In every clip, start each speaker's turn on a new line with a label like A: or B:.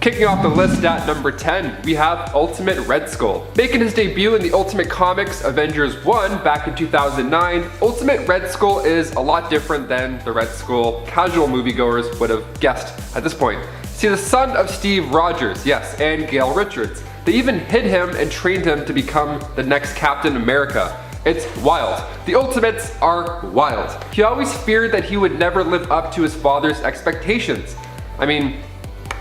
A: Kicking off the list at number 10, we have Ultimate Red Skull. Making his debut in the Ultimate Comics Avengers 1 back in 2009, Ultimate Red Skull is a lot different than the Red Skull casual moviegoers would have guessed at this point. See, the son of Steve Rogers, yes, and Gail Richards. They even hid him and trained him to become the next Captain America. It's wild. The Ultimates are wild. He always feared that he would never live up to his father's expectations. I mean,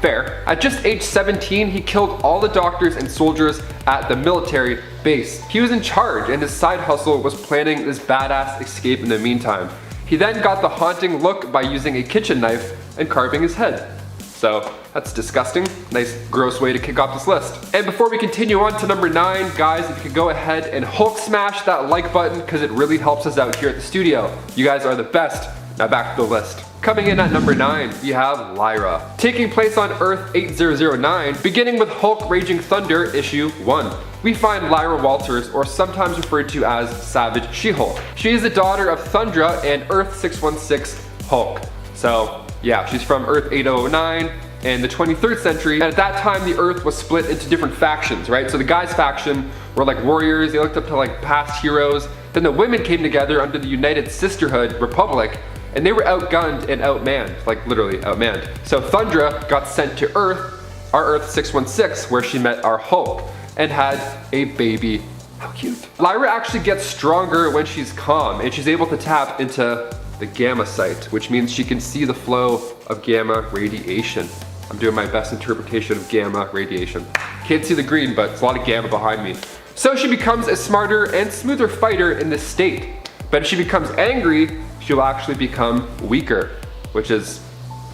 A: fair. At just age 17, he killed all the doctors and soldiers at the military base. He was in charge, and his side hustle was planning this badass escape in the meantime. He then got the haunting look by using a kitchen knife and carving his head. So that's disgusting. Nice gross way to kick off this list. And before we continue on to number 9, guys, if you could go ahead and Hulk smash that like button because it really helps us out here at the studio. You guys are the best. Now back to the list. Coming in at number 9, we have Lara. Taking place on Earth 8009, beginning with Hulk Raging Thunder issue 1. We find Lara Walters, or sometimes referred to as Savage She-Hulk. She is the daughter of Thundra and Earth 616 Hulk. So yeah, she's from Earth 8009 and the 23rd century, and at that time the Earth was split into different factions, right? So the guys faction were like warriors, they looked up to like past heroes. Then the women came together under the United Sisterhood Republic, and they were outgunned and outmanned, like literally outmanned. So Thundra got sent to Earth, our Earth 616, where she met our Hulk, and had a baby. How cute. Lara actually gets stronger when she's calm, and she's able to tap into the gamma sight, which means she can see the flow of gamma radiation. I'm doing my best interpretation of gamma radiation. Can't see the green, but it's a lot of gamma behind me. So she becomes a smarter and smoother fighter in this state. But if she becomes angry, she'll actually become weaker, which is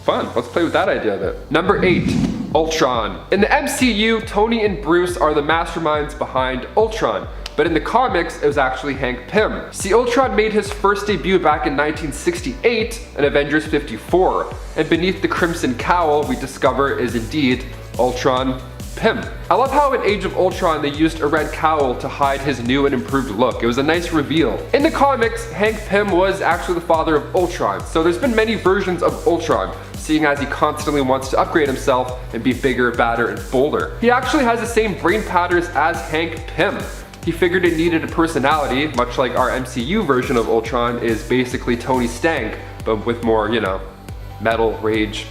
A: fun. Let's play with that idea a bit. Number 8, Ultron. In the MCU, Tony and Bruce are the masterminds behind Ultron. But in the comics, it was actually Hank Pym. See, Ultron made his first debut back in 1968 in Avengers 54, and beneath the crimson cowl, we discover is indeed Ultron Pym. I love how in Age of Ultron they used a red cowl to hide his new and improved look. It was a nice reveal. In the comics, Hank Pym was actually the father of Ultron, so there's been many versions of Ultron, seeing as he constantly wants to upgrade himself and be bigger, badder, and bolder. He actually has the same brain patterns as Hank Pym. He figured it needed a personality, much like our MCU version of Ultron is basically Tony Stank, but with more, you know, metal, rage,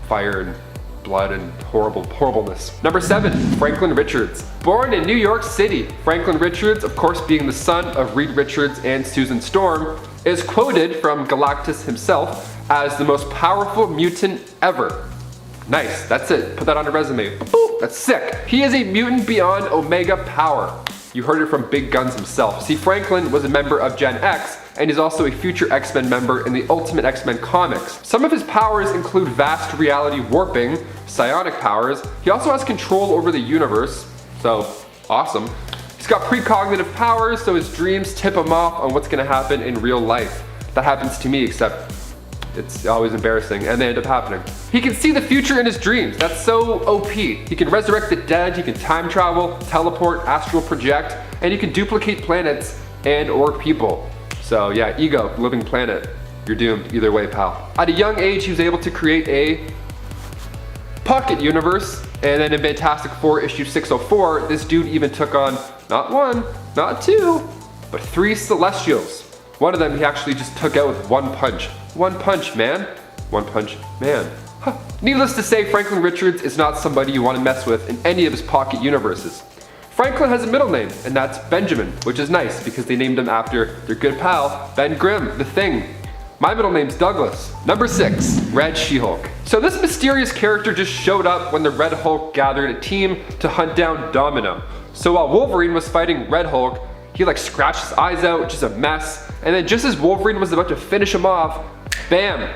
A: fire, and blood, and horribleness. Number 7, Franklin Richards. Born in New York City, Franklin Richards, of course being the son of Reed Richards and Susan Storm, is quoted from Galactus himself as the most powerful mutant ever. Nice, that's it. Put that on a resume. Boop, that's sick. He is a mutant beyond Omega power. You heard it from Big Guns himself. See, Franklin was a member of Gen X, and he's also a future X-Men member in the Ultimate X-Men comics. Some of his powers include vast reality warping, psionic powers. He also has control over the universe, so awesome. He's got precognitive powers, so his dreams tip him off on what's gonna happen in real life. That happens to me, except it's always embarrassing, and they end up happening. He can see the future in his dreams. That's so OP. He can resurrect the dead, he can time travel, teleport, astral project, and he can duplicate planets and or people. So yeah, Ego, living planet. You're doomed either way, pal. At a young age, he was able to create a pocket universe, and then in Fantastic Four issue 604, this dude even took on not 1, not 2, but 3 Celestials. One of them he actually just took out with 1 punch. 1 punch, man. 1 punch, man. Huh. Needless to say, Franklin Richards is not somebody you want to mess with in any of his pocket universes. Franklin has a middle name, and that's Benjamin, which is nice because they named him after their good pal, Ben Grimm, the Thing. My middle name's Douglas. Number 6, Red She-Hulk. So this mysterious character just showed up when the Red Hulk gathered a team to hunt down Domino. So while Wolverine was fighting Red Hulk, he like scratched his eyes out, which is a mess. And then just as Wolverine was about to finish him off, bam!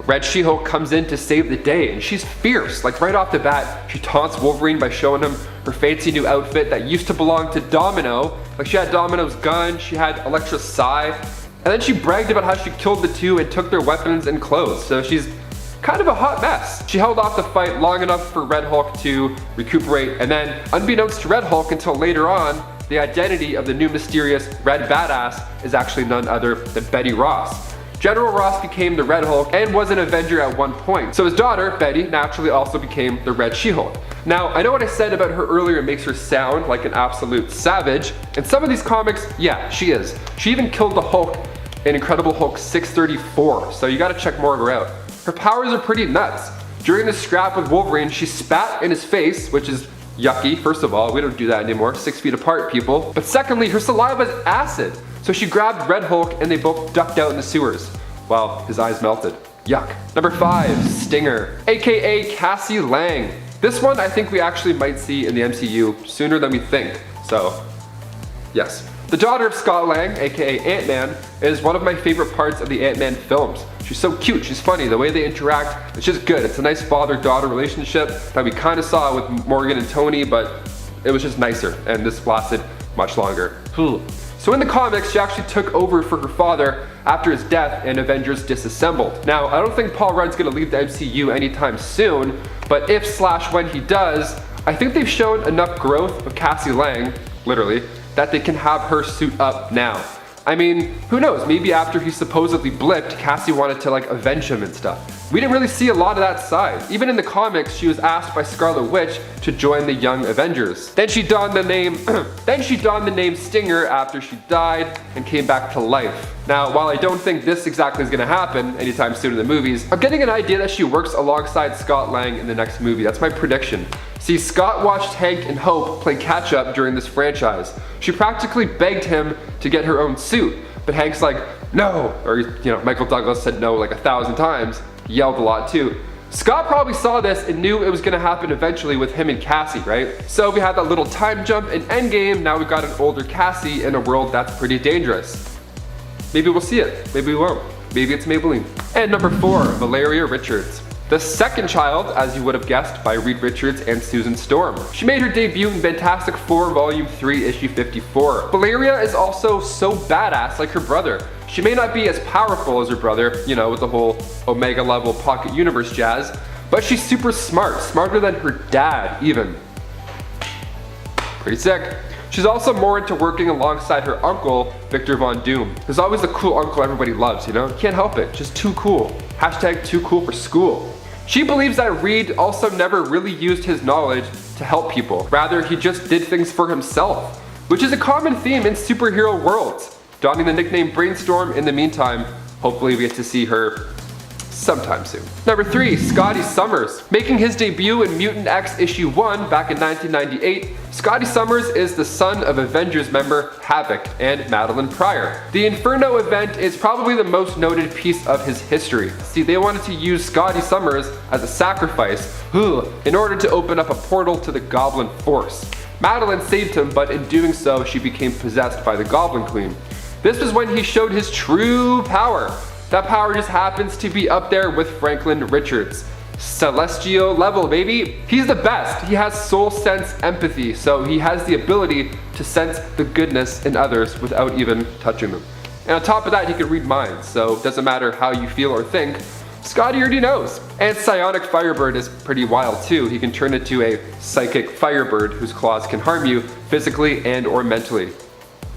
A: Red She-Hulk comes in to save the day, and she's fierce. Like right off the bat, she taunts Wolverine by showing him her fancy new outfit that used to belong to Domino. Like she had Domino's gun, she had Elektra's sai, and then she bragged about how she killed the two and took their weapons and clothes. So she's kind of a hot mess. She held off the fight long enough for Red Hulk to recuperate, and then unbeknownst to Red Hulk until later on, the identity of the new mysterious Red Badass is actually none other than Betty Ross. General Ross became the Red Hulk and was an Avenger at one point. So his daughter, Betty, naturally also became the Red She-Hulk. Now, I know what I said about her earlier makes her sound like an absolute savage. In some of these comics, yeah, she is. She even killed the Hulk in Incredible Hulk 634, so you gotta check more of her out. Her powers are pretty nuts. During the scrap with Wolverine, she spat in his face, which is yucky. First of all, we don't do that anymore, 6 feet apart, people. But secondly, her saliva is acid. So she grabbed Red Hulk and they both ducked out in the sewers while his eyes melted. Yuck. Number 5, Stinger, aka Cassie Lang. This one I think we actually might see in the MCU sooner than we think, so yes. The daughter of Scott Lang, aka Ant-Man, is one of my favorite parts of the Ant-Man films. She's so cute, she's funny, the way they interact, it's just good. It's a nice father-daughter relationship that we kind of saw with Morgan and Tony, but it was just nicer, and this lasted much longer. So in the comics, she actually took over for her father after his death and Avengers disassembled. Now, I don't think Paul Rudd's gonna leave the MCU anytime soon, but if/when he does, I think they've shown enough growth of Cassie Lang, literally, that they can have her suit up now. I mean, who knows, maybe after he supposedly blipped, Cassie wanted to like avenge him and stuff. We didn't really see a lot of that side. Even in the comics, she was asked by Scarlet Witch to join the Young Avengers. Then she donned the name Stinger after she died and came back to life. Now, while I don't think this exactly is gonna happen anytime soon in the movies, I'm getting an idea that she works alongside Scott Lang in the next movie. That's my prediction. See, Scott watched Hank and Hope play catch up during this franchise. She practically begged him to get her own suit, but Hank's like, no, or Michael Douglas said no like 1,000 times. He yelled a lot too. Scott probably saw this and knew it was gonna happen eventually with him and Cassie, right? So we had that little time jump in Endgame, now we've got an older Cassie in a world that's pretty dangerous. Maybe we'll see it, maybe we won't. Maybe it's Maybelline. And number 4, Valeria Richards. The second child, as you would have guessed, by Reed Richards and Susan Storm. She made her debut in Fantastic Four Volume 3, Issue 54. Valeria is also so badass like her brother. She may not be as powerful as her brother, with the whole Omega level pocket universe jazz, but she's super smart, smarter than her dad even. Pretty sick. She's also more into working alongside her uncle, Victor Von Doom. There's always the cool uncle everybody loves, Can't help it, just too cool. Hashtag too cool for school. She believes that Reed also never really used his knowledge to help people. Rather, he just did things for himself, which is a common theme in superhero worlds. Donning the nickname Brainstorm in the meantime, hopefully we get to see her sometime soon. Number 3, Scotty Summers. Making his debut in Mutant X issue 1 back in 1998, Scotty Summers is the son of Avengers member Havoc and Madeline Pryor. The Inferno event is probably the most noted piece of his history. See, they wanted to use Scotty Summers as a sacrifice in order to open up a portal to the Goblin Force. Madeline saved him, but in doing so, she became possessed by the Goblin Queen. This was when he showed his true power. That power just happens to be up there with Franklin Richards. Celestial level, baby. He's the best. He has soul sense empathy, so he has the ability to sense the goodness in others without even touching them. And on top of that, he can read minds, so it doesn't matter how you feel or think, Scotty already knows. And Psionic Firebird is pretty wild too. He can turn into a psychic firebird whose claws can harm you physically and or mentally.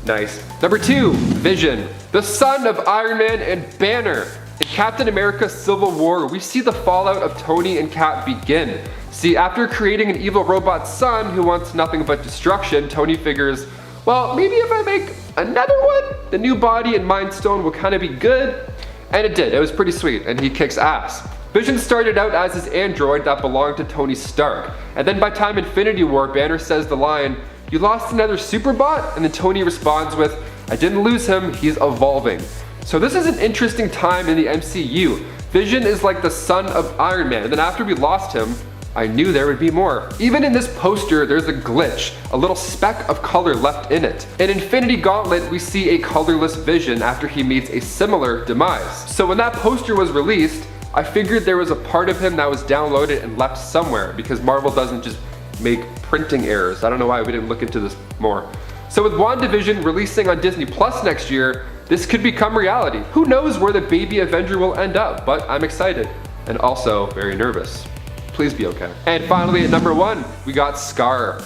A: Nice. Number 2, Vision. The son of Iron Man and Banner. In Captain America Civil War, we see the fallout of Tony and Cap begin. See, after creating an evil robot son who wants nothing but destruction, Tony figures, well, maybe if I make another one, the new body and Mind Stone will kind of be good. And it did, it was pretty sweet, and he kicks ass. Vision started out as his android that belonged to Tony Stark, and then by time Infinity War, Banner says the line, "You lost another Superbot?" And then Tony responds with, "I didn't lose him, he's evolving." So this is an interesting time in the MCU. Vision is like the son of Iron Man, and then after we lost him, I knew there would be more. Even in this poster, there's a glitch, a little speck of color left in it. In Infinity Gauntlet, we see a colorless Vision after he meets a similar demise. So when that poster was released, I figured there was a part of him that was downloaded and left somewhere, because Marvel doesn't just make printing errors. I don't know why we didn't look into this more. So with WandaVision releasing on Disney Plus next year, this could become reality. Who knows where the baby Avenger will end up, but I'm excited and also very nervous. Please be okay. And finally at number 1, we got Scar.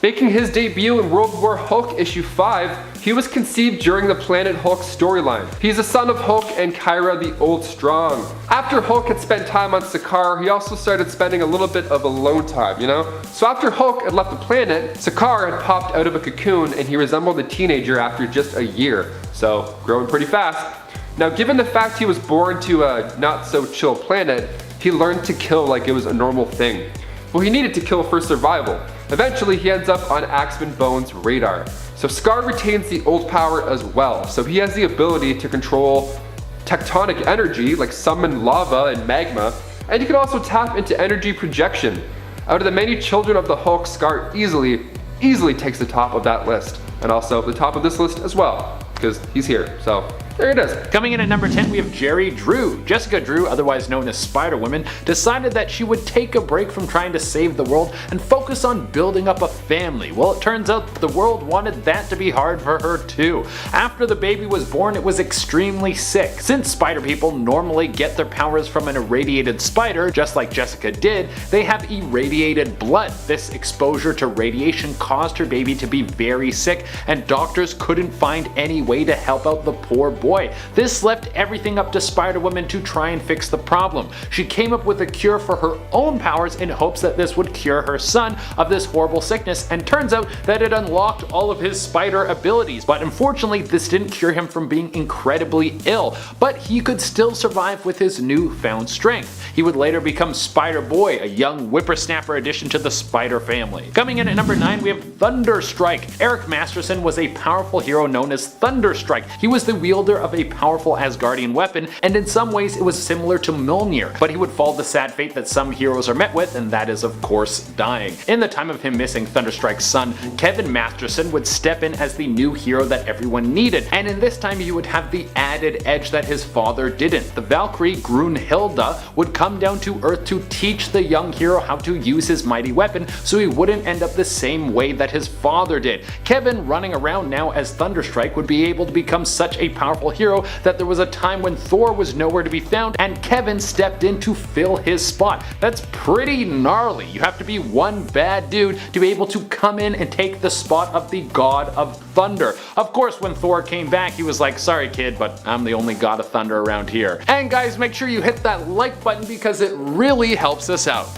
A: Making his debut in World War Hulk issue 5, he was conceived during the Planet Hulk storyline. He's a son of Hulk and Kyra the Old Strong. After Hulk had spent time on Sakaar, he also started spending a little bit of alone time, you know? So after Hulk had left the planet, Sakaar had popped out of a cocoon and he resembled a teenager after just a year, so growing pretty fast. Now, given the fact he was born to a not-so-chill planet, he learned to kill like it was a normal thing. Well, he needed to kill for survival. Eventually, he ends up on Axeman Bone's radar. So Scar retains the old power as well, so he has the ability to control tectonic energy, like summon lava and magma, and he can also tap into energy projection. Out of the many children of the Hulk, Scar easily takes the top of that list, and also the top of this list as well, because he's here, so there it is.
B: Coming in at number 10, we have Jerry Drew. Jessica Drew, otherwise known as Spider-Woman, decided that she would take a break from trying to save the world and focus on building up a family. Well, it turns out the world wanted that to be hard for her too. After the baby was born, it was extremely sick. Since spider people normally get their powers from an irradiated spider, just like Jessica did, they have irradiated blood. This exposure to radiation caused her baby to be very sick, and doctors couldn't find any way to help out the poor boy. This left everything up to Spider-Woman to try and fix the problem. She came up with a cure for her own powers in hopes that this would cure her son of this horrible sickness, and turns out that it unlocked all of his spider abilities. But unfortunately, this didn't cure him from being incredibly ill, but he could still survive with his newfound strength. He would later become Spider-Boy, a young whippersnapper addition to the Spider family. Coming in at number 9, we have Thunderstrike. Eric Masterson was a powerful hero known as Thunderstrike. He was the wielder of a powerful Asgardian weapon, and in some ways it was similar to Mjolnir, but he would fall the sad fate that some heroes are met with, and that is of course dying. In the time of him missing Thunderstrike's son, Kevin Masterson would step in as the new hero that everyone needed, and in this time he would have the added edge that his father didn't. The Valkyrie Grunhilda would come down to Earth to teach the young hero how to use his mighty weapon so he wouldn't end up the same way that his father did. Kevin, running around now as Thunderstrike, would be able to become such a powerful hero that there was a time when Thor was nowhere to be found and Kevin stepped in to fill his spot. That's pretty gnarly. You have to be one bad dude to be able to come in and take the spot of the God of Thunder. Of course, when Thor came back, he was like, sorry kid, but I'm the only God of Thunder around here. And guys, make sure you hit that like button because it really helps us out.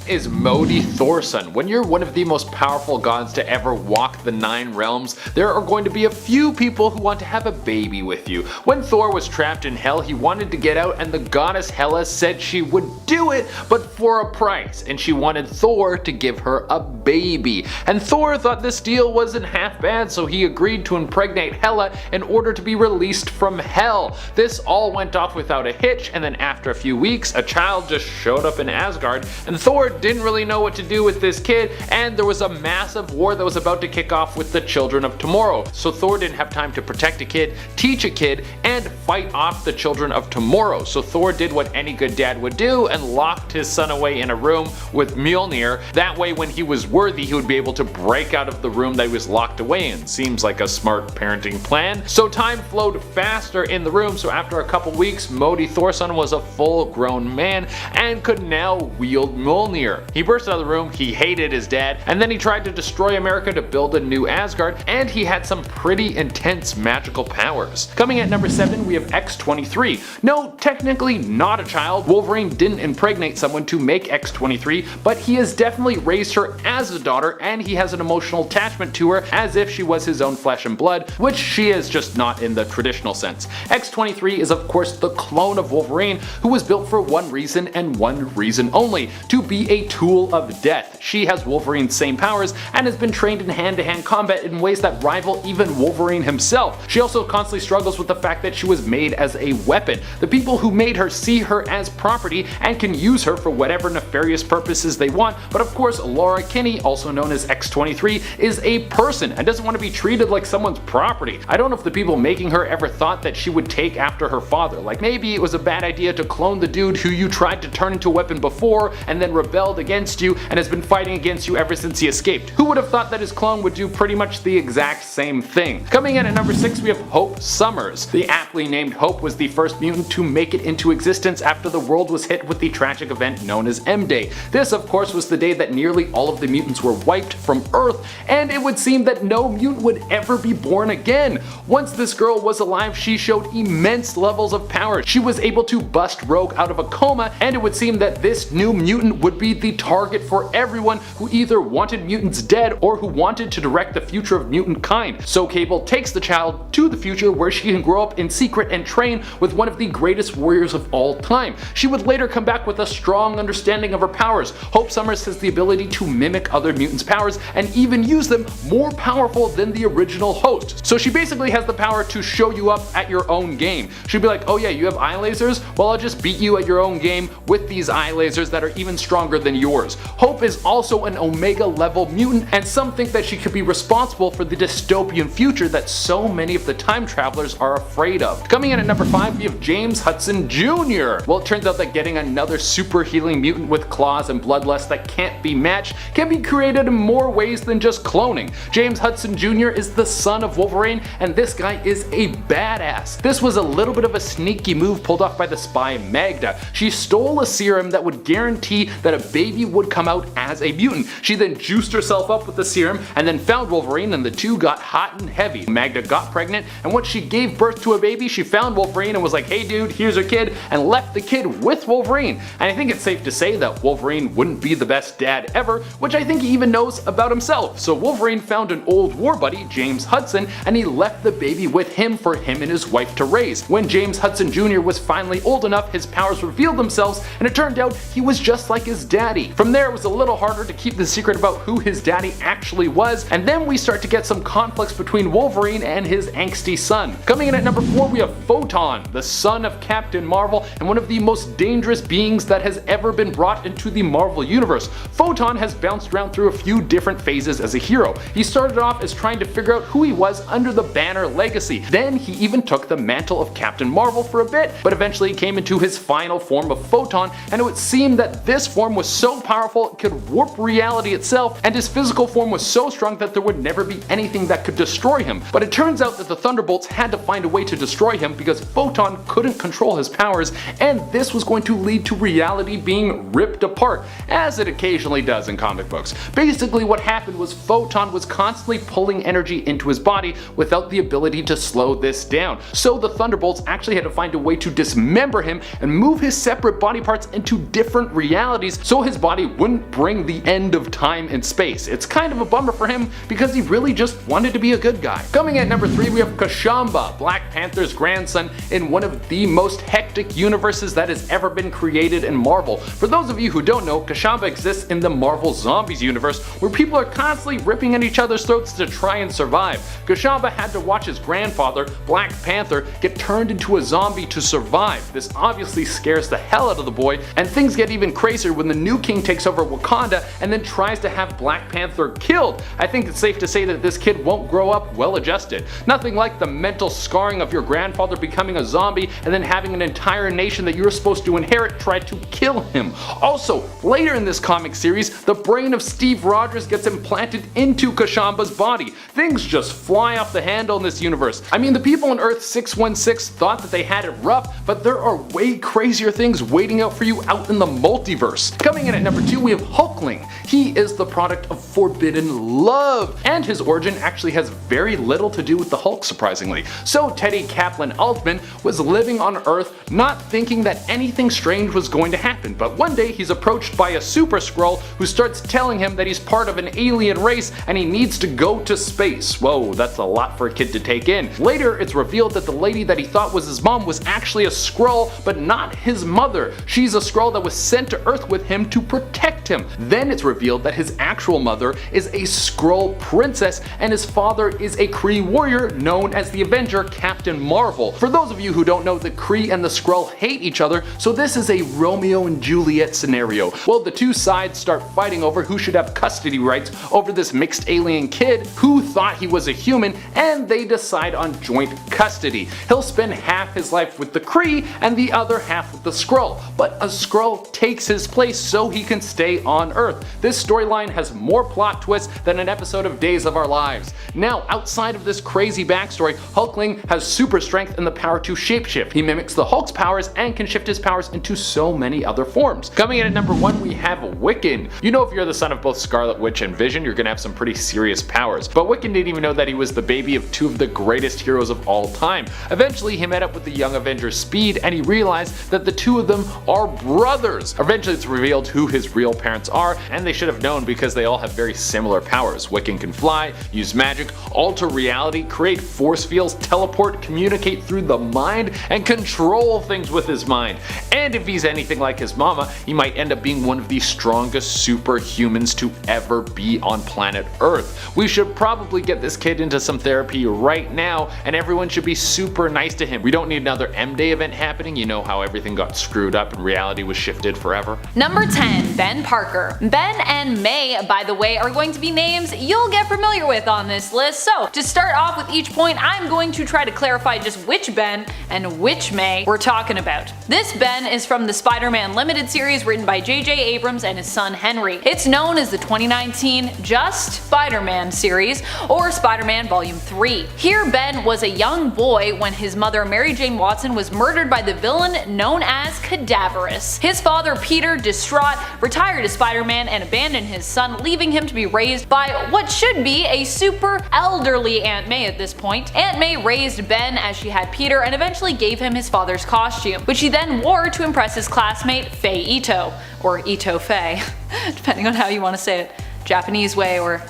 B: Is Modi Thorson. When you're one of the most powerful gods to ever walk the 9 realms, there are going to be a few people who want to have a baby with you. When Thor was trapped in hell, he wanted to get out, and the goddess Hela said she would do it, but for a price, and she wanted Thor to give her a baby. And Thor thought this deal wasn't half bad, so he agreed to impregnate Hela in order to be released from hell. This all went off without a hitch, and then after a few weeks, a child just showed up in Asgard, and Thor didn't really know what to do with this kid, and there was a massive war that was about to kick off with the Children of Tomorrow. So Thor didn't have time to protect a kid, teach a kid, and fight off the Children of Tomorrow. So Thor did what any good dad would do and locked his son away in a room with Mjolnir. That way when he was worthy, he would be able to break out of the room that he was locked away in. Seems like a smart parenting plan. So time flowed faster in the room, so after a couple weeks, Modi Thorson was a full-grown man and could now wield Mjolnir. He burst out of the room, he hated his dad, and then he tried to destroy America to build a new Asgard, and he had some pretty intense magical powers. Coming at number 7, we have X-23. No, technically not a child. Wolverine didn't impregnate someone to make X-23, but he has definitely raised her as a daughter, and he has an emotional attachment to her as if she was his own flesh and blood, which she is just not in the traditional sense. X-23 is of course the clone of Wolverine, who was built for one reason and one reason only: to be a tool of death. She has Wolverine's same powers and has been trained in hand-to-hand combat in ways that rival even Wolverine himself. She also constantly struggles with the fact that she was made as a weapon. The people who made her see her as property and can use her for whatever nefarious purposes they want, but of course Lara Kinney, also known as X-23, is a person and doesn't want to be treated like someone's property. I don't know if the people making her ever thought that she would take after her father. Like maybe it was a bad idea to clone the dude who you tried to turn into a weapon before and then rebel rebelled against you and has been fighting against you ever since he escaped. Who would have thought that his clone would do pretty much the exact same thing? Coming in at number 6 we have Hope Summers. The aptly named Hope was the first mutant to make it into existence after the world was hit with the tragic event known as M-Day. This of course was the day that nearly all of the mutants were wiped from Earth, and it would seem that no mutant would ever be born again. Once this girl was alive, she showed immense levels of power. She was able to bust Rogue out of a coma, and it would seem that this new mutant would be the target for everyone who either wanted mutants dead or who wanted to direct the future of mutant kind. So Cable takes the child to the future where she can grow up in secret and train with one of the greatest warriors of all time. She would later come back with a strong understanding of her powers. Hope Summers has the ability to mimic other mutants' powers and even use them more powerful than the original host. So she basically has the power to show you up at your own game. She'd be like, oh yeah, you have eye lasers? Well, I'll just beat you at your own game with these eye lasers that are even stronger than yours. Hope is also an Omega level mutant, and some think that she could be responsible for the dystopian future that so many of the time travelers are afraid of. Coming in at number 5 we have James Hudson Jr. Well, it turns out that getting another super healing mutant with claws and bloodlust that can't be matched can be created in more ways than just cloning. James Hudson Jr. is the son of Wolverine, and this guy is a badass. This was a little bit of a sneaky move pulled off by the spy Magda. She stole a serum that would guarantee that a baby would come out as a mutant. She then juiced herself up with the serum and then found Wolverine, and the two got hot and heavy. Magda got pregnant, and once she gave birth to a baby, she found Wolverine and was like, hey dude, here's her kid, and left the kid with Wolverine. And I think it's safe to say that Wolverine wouldn't be the best dad ever, which I think he even knows about himself. So Wolverine found an old war buddy, James Hudson, and he left the baby with him for him and his wife to raise. When James Hudson Jr. was finally old enough, his powers revealed themselves, and it turned out he was just like his daddy. From there, it was a little harder to keep the secret about who his daddy actually was, and then we start to get some conflicts between Wolverine and his angsty son. Coming in at number 4 we have Photon, the son of Captain Marvel and one of the most dangerous beings that has ever been brought into the Marvel universe. Photon has bounced around through a few different phases as a hero. He started off as trying to figure out who he was under the Banner legacy. Then he even took the mantle of Captain Marvel for a bit, but eventually came into his final form of Photon, and it would seem that this form was so powerful it could warp reality itself, and his physical form was so strong that there would never be anything that could destroy him. But it turns out that the Thunderbolts had to find a way to destroy him because Photon couldn't control his powers, and this was going to lead to reality being ripped apart, as it occasionally does in comic books. Basically what happened was Photon was constantly pulling energy into his body without the ability to slow this down. So the Thunderbolts actually had to find a way to dismember him and move his separate body parts into different realities so his body wouldn't bring the end of time and space. It's kind of a bummer for him because he really just wanted to be a good guy. Coming at number 3 we have Khasamba, Black Panther's grandson in one of the most hectic universes that has ever been created in Marvel. For those of you who don't know, Khasamba exists in the Marvel Zombies universe where people are constantly ripping at each other's throats to try and survive. Khasamba had to watch his grandfather, Black Panther, get turned into a zombie to survive. This obviously scares the hell out of the boy, and things get even crazier when the new king takes over Wakanda and then tries to have Black Panther killed. I think it's safe to say that this kid won't grow up well adjusted. Nothing like the mental scarring of your grandfather becoming a zombie and then having an entire nation that you're supposed to inherit try to kill him. Also, later in this comic series, the brain of Steve Rogers gets implanted into Khashamba's body. Things just fly off the handle in this universe. I mean, the people on Earth 616 thought that they had it rough, but there are way crazier things waiting out for you out in the multiverse. Coming in at number 2 we have Hulkling. He is the product of forbidden love, and his origin actually has very little to do with the Hulk, surprisingly. So Teddy Kaplan Altman was living on Earth not thinking that anything strange was going to happen, but one day he's approached by a Super Skrull who starts telling him that he's part of an alien race and he needs to go to space. Whoa, that's a lot for a kid to take in. Later it's revealed that the lady that he thought was his mom was actually a Skrull, but not his mother. She's a Skrull that was sent to Earth with him to protect him. Then it's revealed that his actual mother is a Skrull princess and his father is a Kree warrior known as the Avenger Captain Marvel. For those of you who don't know, the Kree and the Skrull hate each other, so this is a Romeo and Juliet scenario. Well, the two sides start fighting over who should have custody rights over this mixed alien kid who thought he was a human, and they decide on joint custody. He'll spend half his life with the Kree and the other half with the Skrull, but a Skrull takes his place so he can stay on Earth. This storyline has more plot twists than an episode of Days of Our Lives. Now, outside of this crazy backstory, Hulkling has super strength and the power to shapeshift. He mimics the Hulk's powers and can shift his powers into so many other forms. Coming in at number 1, we have Wiccan. You know, if you're the son of both Scarlet Witch and Vision, you're gonna have some pretty serious powers. But Wiccan didn't even know that he was the baby of two of the greatest heroes of all time. Eventually, he met up with the young Avengers Speed, and he realized that the two of them are brothers. Eventually, it's revealed who his real parents are, and they should have known because they all have very similar powers. Wiccan can fly, use magic, alter reality, create force fields, teleport, communicate through the mind, and control things with his mind. And if he's anything like his mama, he might end up being one of the strongest superhumans to ever be on planet Earth. We should probably get this kid into some therapy right now, and everyone should be super nice to him. We don't need another M-Day event happening. You know how everything got screwed up and reality was shifted forever.
C: Number 10, Ben Parker. Ben and Mae, by the way, are going to be names you'll get familiar with on this list. So to start off with each point, I'm going to try to clarify just which Ben and which Mae we're talking about. This Ben is from the Spider-Man Limited series written by J.J. Abrams and his son Henry. It's known as the 2019 Just Spider-Man series, or Spider-Man Volume 3. Here Ben was a young boy when his mother Mary Jane Watson was murdered by the villain known as Cadaverous. His father Peter, distraught, retired as Spider-Man and abandoned his son, leaving him to be raised by what should be a super elderly Aunt May at this point. Aunt May raised Ben as she had Peter and eventually gave him his father's costume, which he then wore to impress his classmate Faye Ito, or Ito Faye, depending on how you want to say it, Japanese way or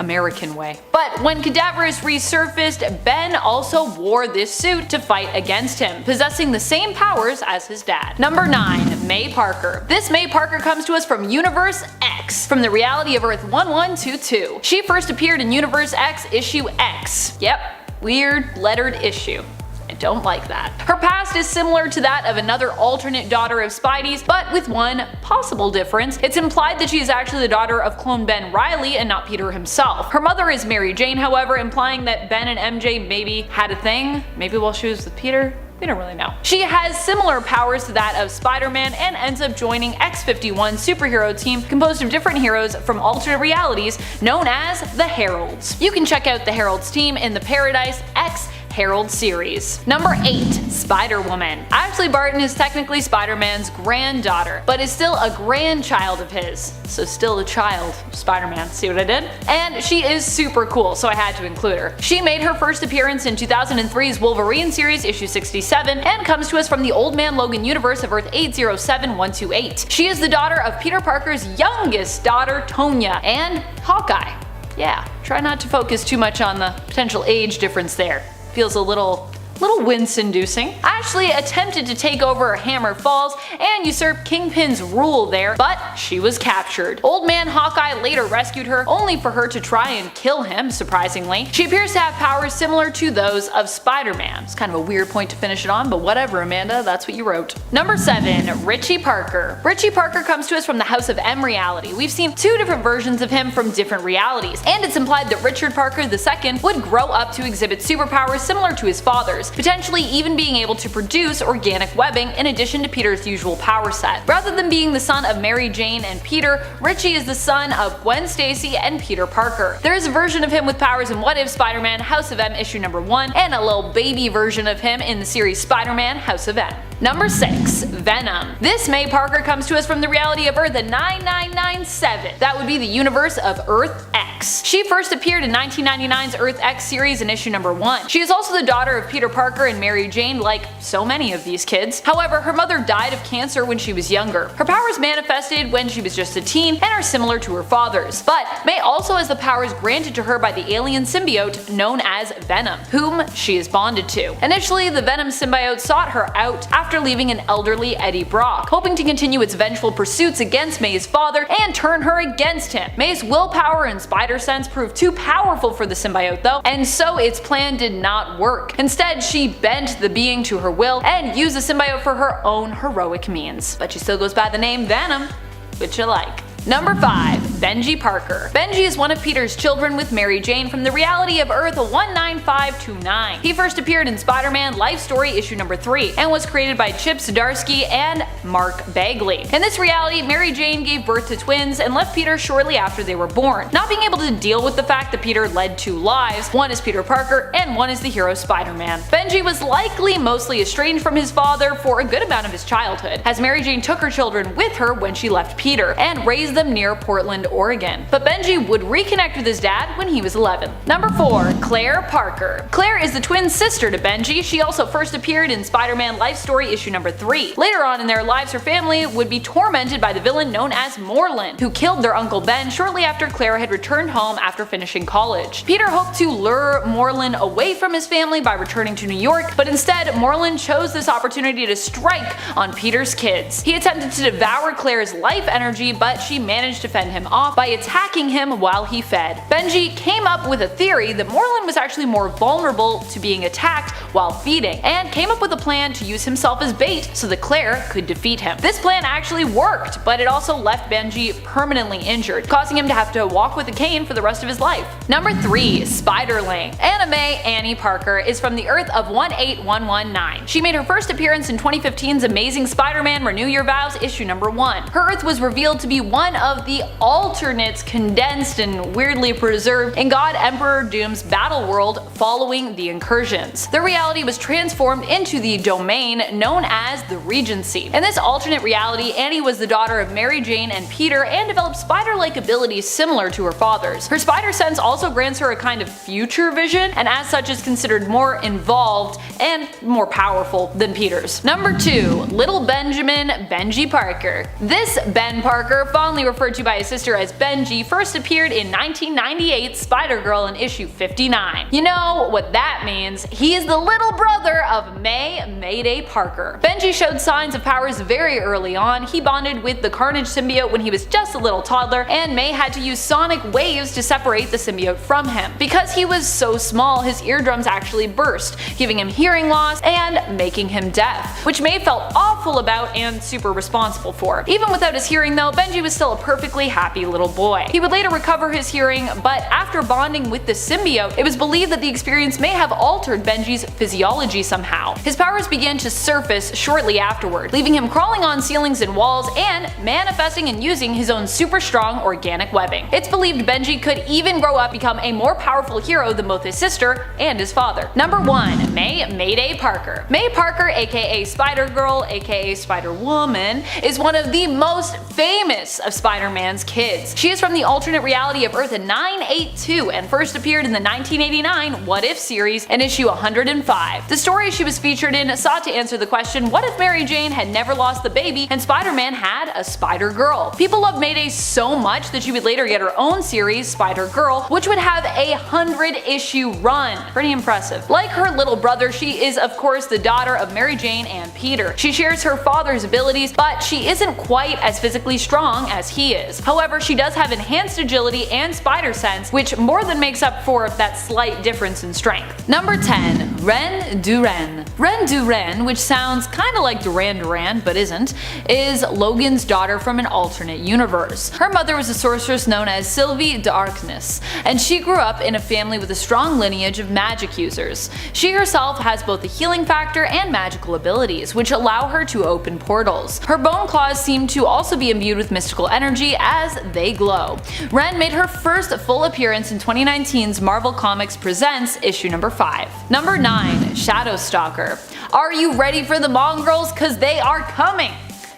C: American way. But when Cadaverous resurfaced, Ben also wore this suit to fight against him, possessing the same powers as his dad. Number 9, Mae Parker. This Mae Parker comes to us from Universe X, from the reality of Earth 1122. She first appeared in Universe X issue X. Yep, weird lettered issue. I don't like that. Her past is similar to that of another alternate daughter of Spidey's, but with one possible difference. It's implied that she is actually the daughter of clone Ben Reilly and not Peter himself. Her mother is Mary Jane, however, implying that Ben and MJ maybe had a thing, maybe while she was with Peter. We don't really know. She has similar powers to that of Spider-Man and ends up joining X-51's superhero team composed of different heroes from alternate realities known as the Heralds. You can check out the Heralds team in the Paradise X Herald series. Number 8, Spider-Woman. Actually, Barton is technically Spider-Man's granddaughter, but is still a grandchild of his, so still a child of Spider-Man. See what I did? And she is super cool, so I had to include her. She made her first appearance in 2003's Wolverine series issue 67 and comes to us from the Old Man Logan universe of Earth 807128. She is the daughter of Peter Parker's youngest daughter, Tonya, and Hawkeye. Yeah, try not to focus too much on the potential age difference there. Feels a little wince-inducing. Ashley attempted to take over Hammer Falls and usurp Kingpin's rule there, but she was captured. Old Man Hawkeye later rescued her, only for her to try and kill him, surprisingly. She appears to have powers similar to those of Spider-Man. It's kind of a weird point to finish it on, but whatever, Amanda, that's what you wrote. Number 7, Richie Parker. Richie Parker comes to us from the House of M reality. We've seen 2 different versions of him from different realities, and it's implied that Richard Parker II would grow up to exhibit superpowers similar to his father's, potentially even being able to produce organic webbing in addition to Peter's usual power set. Rather than being the son of Mary Jane and Peter, Richie is the son of Gwen Stacy and Peter Parker. There is a version of him with powers in What If Spider-Man House of M issue number 1, and a little baby version of him in the series Spider-Man House of M. Number 6, Venom. This Mae Parker comes to us from the reality of Earth 9997. That would be the universe of Earth X. She first appeared in 1999's Earth X series in issue number 1. She is also the daughter of Peter Parker and Mary Jane, like so many of these kids. However, her mother died of cancer when she was younger. Her powers manifested when she was just a teen and are similar to her father's. But Mae also has the powers granted to her by the alien symbiote known as Venom, whom she is bonded to. Initially, the Venom symbiote sought her out after leaving an elderly Eddie Brock, hoping to continue its vengeful pursuits against Mae's father and turn her against him. Mae's willpower and spider sense proved too powerful for the symbiote though, and so its plan did not work. Instead, she bent the being to her will and used the symbiote for her own heroic means. But she still goes by the name Venom, which I like. Number 5. Benji Parker. Benji is one of Peter's children with Mary Jane from the reality of Earth 19529. He first appeared in Spider-Man Life Story issue number 3 and was created by Chip Zdarsky and Mark Bagley. In this reality, Mary Jane gave birth to twins and left Peter shortly after they were born. Not being able to deal with the fact that Peter led 2 lives, one is Peter Parker and one is the hero Spider-Man. Benji was likely mostly estranged from his father for a good amount of his childhood, as Mary Jane took her children with her when she left Peter and raised them near Portland, Oregon. But Benji would reconnect with his dad when he was 11. Number 4. Claire Parker. Claire is the twin sister to Benji. She also first appeared in Spider-Man Life Story issue number 3. Later on in their lives, her family would be tormented by the villain known as Morlun, who killed their uncle Ben shortly after Claire had returned home after finishing college. Peter hoped to lure Morlun away from his family by returning to New York, but instead Morlun chose this opportunity to strike on Peter's kids. He attempted to devour Claire's life energy, but she managed to fend him off by attacking him while he fed. Benji came up with a theory that Morlun was actually more vulnerable to being attacked while feeding, and came up with a plan to use himself as bait so that Claire could defeat him. This plan actually worked, but it also left Benji permanently injured, causing him to have to walk with a cane for the rest of his life. Number 3. Spiderling. Anna Mae Annie Parker is from the Earth of 18119. She made her first appearance in 2015's Amazing Spider-Man Renew Your Vows issue number 1. Her Earth was revealed to be one of the alternates condensed and weirdly preserved in God Emperor Doom's battle world following the incursions. The reality was transformed into the domain known as the Regency. In this alternate reality, Annie was the daughter of Mary Jane and Peter and developed spider-like abilities similar to her father's. Her spider sense also grants her a kind of future vision, and as such is considered more involved and more powerful than Peter's. Number 2. Little Benjamin Benji Parker. This Ben Parker, fondly referred to by his sister as Benji, first appeared in 1998's Spider-Girl in issue 59. You know what that means? He is the little brother of Mae Parker. Benji showed signs of powers very early on. He bonded with the Carnage symbiote when he was just a little toddler, and Mae had to use sonic waves to separate the symbiote from him. Because he was so small, his eardrums actually burst, giving him hearing loss and making him deaf, which Mae felt awful about and super responsible for. Even without his hearing though, Benji was still a perfectly happy little boy. He would later recover his hearing, but after bonding with the symbiote, it was believed that the experience may have altered Benji's physiology somehow. His powers began to surface shortly afterward, leaving him crawling on ceilings and walls and manifesting and using his own super strong organic webbing. It's believed Benji could even grow up become a more powerful hero than both his sister and his father. Number 1. Mae Parker. Mae Parker, aka Spider-Girl, aka Spider-Woman, is one of the most famous of Spider-Man's kids. She is from the alternate reality of Earth 982 and first appeared in the 1989 What If series in issue 105. The story she was featured in sought to answer the question, what if Mary Jane had never lost the baby and Spider-Man had a Spider-Girl? People loved Mayday so much that she would later get her own series, Spider-Girl, which would have a 100-issue run. Pretty impressive. Like her little brother, she is of course the daughter of Mary Jane and Peter. She shares her father's abilities, but she isn't quite as physically strong as he is. However, she does have enhanced agility and spider sense, which more than makes up for that slight difference in strength. Number 10. Ren Duren. Ren Duren, which sounds kinda like Duran Duran but isn't, is Logan's daughter from an alternate universe. Her mother was a sorceress known as Sylvie Darkness, and she grew up in a family with a strong lineage of magic users. She herself has both a healing factor and magical abilities, which allow her to open portals. Her bone claws seem to also be imbued with mystical energy as they glow. Ren made her first full appearance in 2019's Marvel Comics Presents issue number 5. Number 9. Shadow Stalker. Are you ready for the mongrels? Cause they are coming!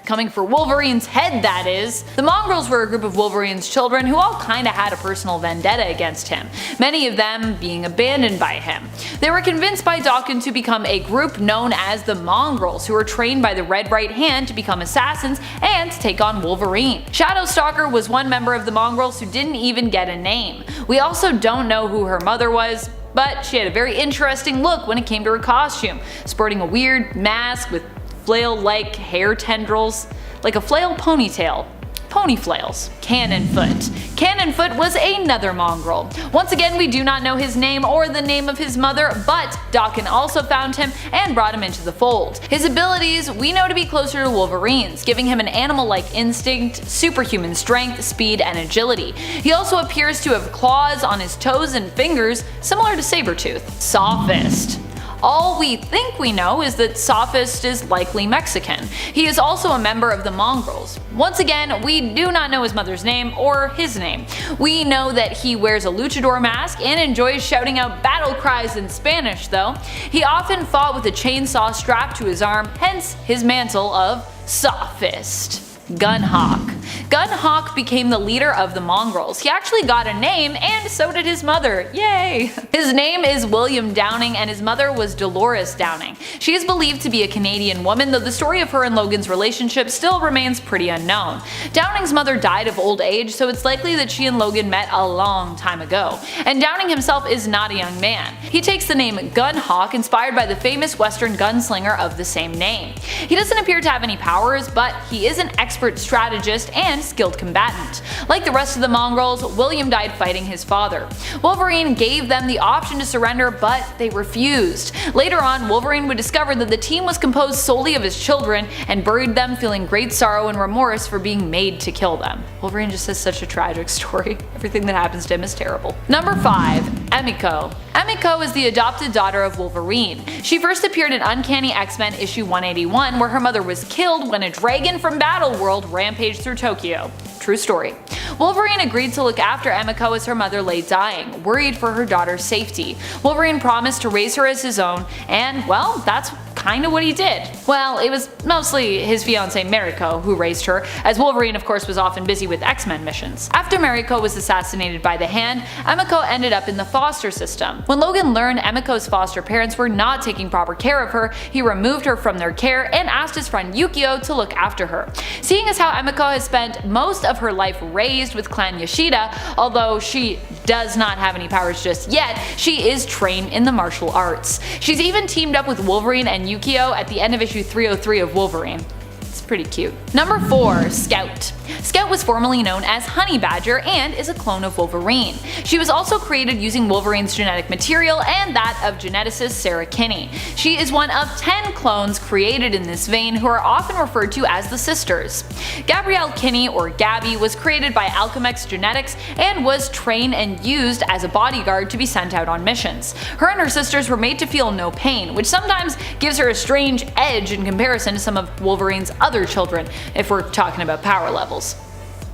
C: Coming for Wolverine's head, that is. The mongrels were a group of Wolverine's children who all kinda had a personal vendetta against him, many of them being abandoned by him. They were convinced by Dawkins to become a group known as the Mongrels, who were trained by the Red Right Hand to become assassins and to take on Wolverine. Shadow Stalker was one member of the Mongrels who didn't even get a name. We also don't know who her mother was, but she had a very interesting look when it came to her costume, sporting a weird mask with flail-like hair tendrils, like a flail ponytail. Pony flails. Cannonfoot. Cannonfoot was another mongrel. Once again, we do not know his name or the name of his mother, but Dawson also found him and brought him into the fold. His abilities we know to be closer to Wolverine's, giving him an animal-like instinct, superhuman strength, speed, and agility. He also appears to have claws on his toes and fingers, similar to Sabretooth. Sophist. All we think we know is that Sophist is likely Mexican. He is also a member of the Mongrels. Once again, we do not know his mother's name or his name. We know that he wears a luchador mask and enjoys shouting out battle cries in Spanish though. He often fought with a chainsaw strapped to his arm, hence his mantle of Sophist. Gunhawk. Gunhawk became the leader of the Mongrels. He actually got a name, and so did his mother. Yay! His name is William Downing, and his mother was Dolores Downing. She is believed to be a Canadian woman, though the story of her and Logan's relationship still remains pretty unknown. Downing's mother died of old age, so it's likely that she and Logan met a long time ago. And Downing himself is not a young man. He takes the name Gunhawk, inspired by the famous Western gunslinger of the same name. He doesn't appear to have any powers, but he is an expert strategist and skilled combatant. Like the rest of the Mongrels, William died fighting his father. Wolverine gave them the option to surrender, but they refused. Later on, Wolverine would discover that the team was composed solely of his children and buried them feeling great sorrow and remorse for being made to kill them. Wolverine just has such a tragic story. Everything that happens to him is terrible. Number 5. Emiko. Emiko is the adopted daughter of Wolverine. She first appeared in Uncanny X-Men issue 181, where her mother was killed when a dragon from Battleworld rampaged through Tokyo. True story. Wolverine agreed to look after Emiko as her mother lay dying, worried for her daughter's safety. Wolverine promised to raise her as his own, and well, that's kinda what he did. Well, it was mostly his fiancée Mariko who raised her, as Wolverine of course was often busy with X-Men missions. After Mariko was assassinated by the Hand, Emiko ended up in the foster system. When Logan learned Emiko's foster parents were not taking proper care of her, he removed her from their care and asked his friend Yukio to look after her. Seeing as how Emiko has spent most of her life raised with Clan Yoshida, although she does not have any powers just yet, she is trained in the martial arts. She's even teamed up with Wolverine and Yukio at the end of issue 303 of Wolverine. It's pretty cute. Number 4. Scout. Scout was formerly known as Honey Badger and is a clone of Wolverine. She was also created using Wolverine's genetic material and that of geneticist Sarah Kinney. She is one of 10 clones created in this vein who are often referred to as the Sisters. Gabrielle Kinney, or Gabby, was created by Alchemex Genetics and was trained and used as a bodyguard to be sent out on missions. Her and her sisters were made to feel no pain, which sometimes gives her a strange edge in comparison to some of Wolverine's other children, if we're talking about power levels.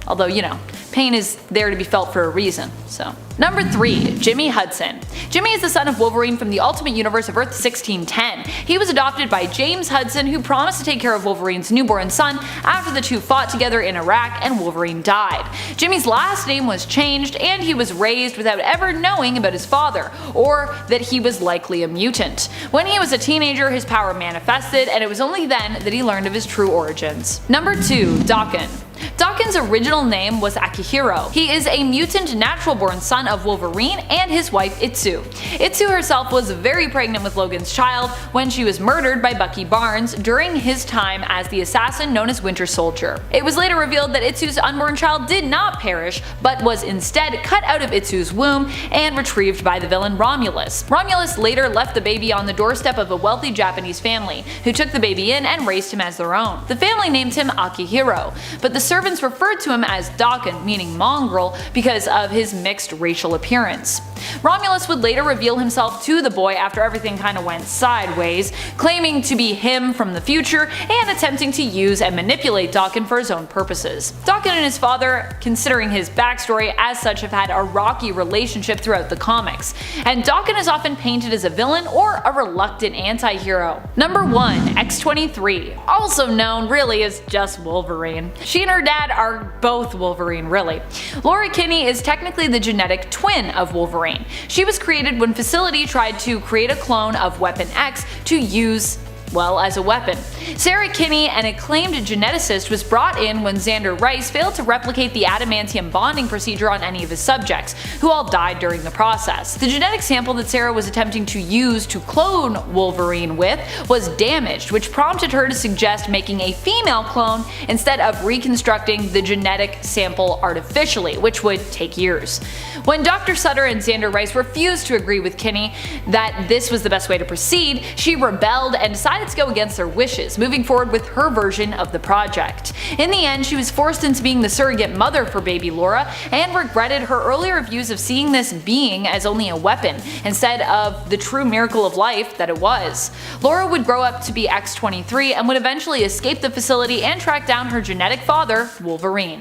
C: Although, you know, pain is there to be felt for a reason, so. Number 3. Jimmy Hudson. Jimmy is the son of Wolverine from the Ultimate Universe of Earth 1610. He was adopted by James Hudson, who promised to take care of Wolverine's newborn son after the two fought together in Iraq and Wolverine died. Jimmy's last name was changed and he was raised without ever knowing about his father, or that he was likely a mutant. When he was a teenager, his power manifested, and it was only then that he learned of his true origins. Number 2. Dawson. Dawson's original name was Akihiro. He is a mutant natural-born son of Wolverine and his wife Itsu. Itsu herself was very pregnant with Logan's child when she was murdered by Bucky Barnes during his time as the assassin known as Winter Soldier. It was later revealed that Itsu's unborn child did not perish, but was instead cut out of Itsu's womb and retrieved by the villain Romulus. Romulus later left the baby on the doorstep of a wealthy Japanese family, who took the baby in and raised him as their own. The family named him Akihiro, but the servants referred to him as Dawson, meaning mongrel, because of his mixed racial appearance. Romulus would later reveal himself to the boy after everything kinda went sideways, claiming to be him from the future and attempting to use and manipulate Dawson for his own purposes. Dawson and his father, considering his backstory as such, have had a rocky relationship throughout the comics, and Dawson is often painted as a villain or a reluctant anti-hero. Number 1. X-23, also known really as just Wolverine. She and her dad are both Wolverine, really. Lara Kinney is technically the genetic twin of Wolverine. She was created when Facility tried to create a clone of Weapon X to use well, as a weapon. Sarah Kinney, an acclaimed geneticist, was brought in when Xander Rice failed to replicate the adamantium bonding procedure on any of his subjects, who all died during the process. The genetic sample that Sarah was attempting to use to clone Wolverine with was damaged, which prompted her to suggest making a female clone instead of reconstructing the genetic sample artificially, which would take years. When Dr. Sutter and Xander Rice refused to agree with Kinney that this was the best way to proceed, she rebelled and decided to go against their wishes, moving forward with her version of the project. In the end, she was forced into being the surrogate mother for baby Lara and regretted her earlier views of seeing this being as only a weapon instead of the true miracle of life that it was. Lara would grow up to be X-23 and would eventually escape the facility and track down her genetic father, Wolverine.